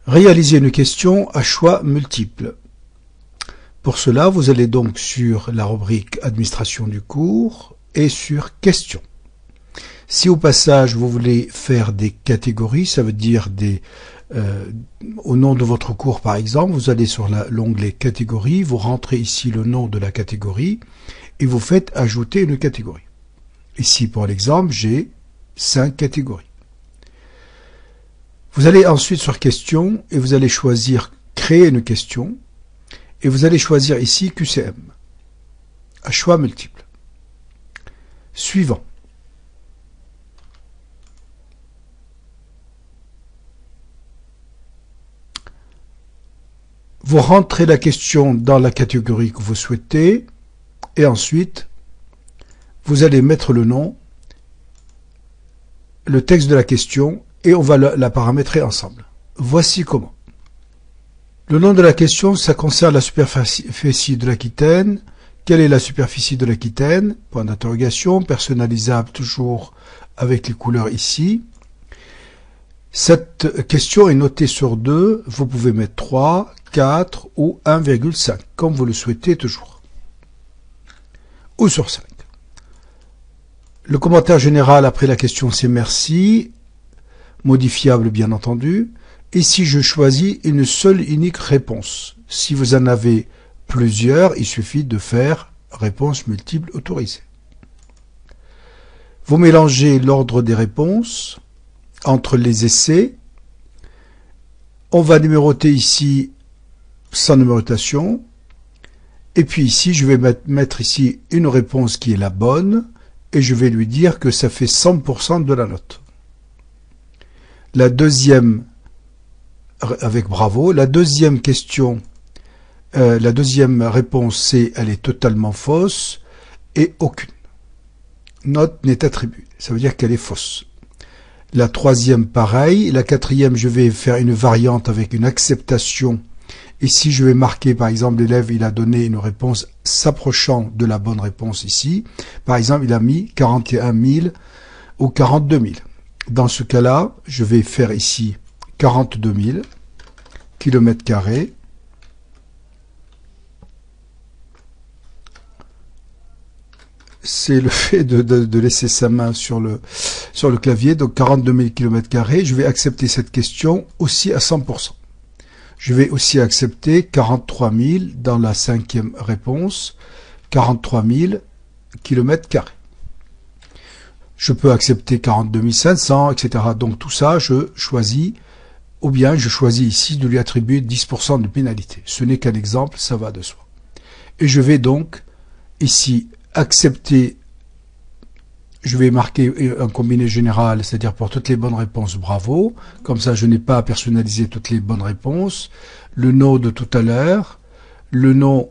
Réalisez une question à choix multiple. Pour cela, vous allez donc sur la rubrique Administration du cours et sur Questions. Si au passage vous voulez faire des catégories, ça veut dire au nom de votre cours par exemple, vous allez sur l'onglet Catégories, vous rentrez ici le nom de la catégorie et vous faites ajouter une catégorie. Ici pour l'exemple, j'ai 5 catégories. Vous allez ensuite sur Questions et vous allez choisir Créer une question et vous allez choisir ici QCM, à choix multiple. Suivant. Vous rentrez la question dans la catégorie que vous souhaitez et ensuite vous allez mettre le nom, le texte de la question et on va la paramétrer ensemble. Voici comment. Le nom de la question, ça concerne la superficie de l'Aquitaine. Quelle est la superficie de l'Aquitaine? Point d'interrogation, personnalisable toujours avec les couleurs ici. Cette question est notée sur 2, vous pouvez mettre 3, 4 ou 1,5, comme vous le souhaitez toujours. Ou sur 5. Le commentaire général après la question, c'est merci. Modifiable bien entendu. Ici, je choisis une seule unique réponse. Si vous en avez plusieurs, il suffit de faire réponse multiple autorisée. Vous mélangez l'ordre des réponses entre les essais. On va numéroter ici sans numérotation. Et puis ici, je vais mettre ici une réponse qui est la bonne et je vais lui dire que ça fait 100% de la note. La deuxième, avec bravo, la deuxième question, la deuxième réponse c'est elle est totalement fausse et aucune note n'est attribuée. Ça veut dire qu'elle est fausse. La troisième pareil. La quatrième je vais faire une variante avec une acceptation. Ici je vais marquer par exemple l'élève il a donné une réponse s'approchant de la bonne réponse ici. Par exemple il a mis 41 000 ou 42 000. Dans ce cas-là, je vais faire ici 42 000 km². C'est le fait de laisser sa main sur le clavier, donc 42 000 km². Je vais accepter cette question aussi à 100%. Je vais aussi accepter 43 000 dans la cinquième réponse, 43 000 km². Je peux accepter 42 500, etc. Donc tout ça, je choisis, ou bien je choisis ici de lui attribuer 10% de pénalité. Ce n'est qu'un exemple, ça va de soi. Et je vais donc ici accepter, je vais marquer un combiné général, c'est-à-dire pour toutes les bonnes réponses, bravo. Comme ça, je n'ai pas à personnaliser toutes les bonnes réponses. Le nom de tout à l'heure, le nom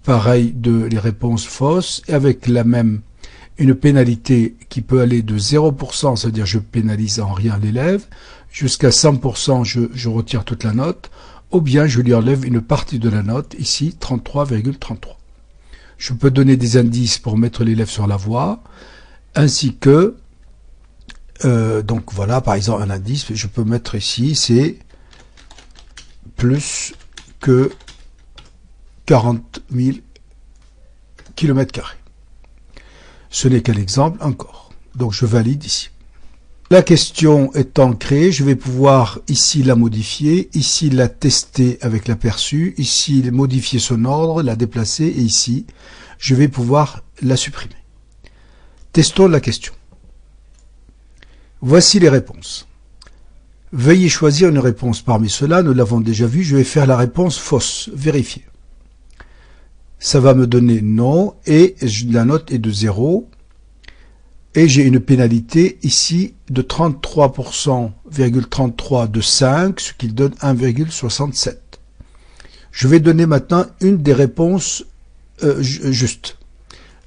pareil de les réponses fausses, et avec la même une pénalité qui peut aller de 0%, c'est-à-dire je pénalise en rien l'élève, jusqu'à 100%, je retire toute la note, ou bien je lui enlève une partie de la note, ici 33,33. Je peux donner des indices pour mettre l'élève sur la voie, ainsi que, donc voilà, par exemple un indice, je peux mettre ici, c'est plus que 40 000 km². Ce n'est qu'un exemple encore. Donc je valide ici. La question étant créée, je vais pouvoir ici la modifier, ici la tester avec l'aperçu, ici modifier son ordre, la déplacer et ici je vais pouvoir la supprimer. Testons la question. Voici les réponses. Veuillez choisir une réponse parmi ceux-là, nous l'avons déjà vu, je vais faire la réponse fausse, vérifier. Ça va me donner non et la note est de 0 et j'ai une pénalité ici de 33,33 de 5, ce qui donne 1,67. Je vais donner maintenant une des réponses justes.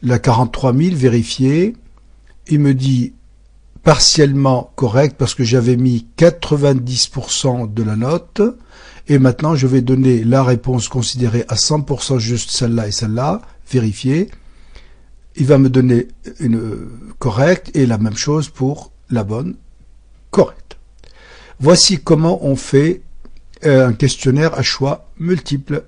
La 43 000 vérifiée, il me dit partiellement correct parce que j'avais mis 90% de la note. Et maintenant, je vais donner la réponse considérée à 100% juste, celle-là et celle-là, vérifier. Il va me donner une correcte et la même chose pour la bonne, correcte. Voici comment on fait un questionnaire à choix multiples.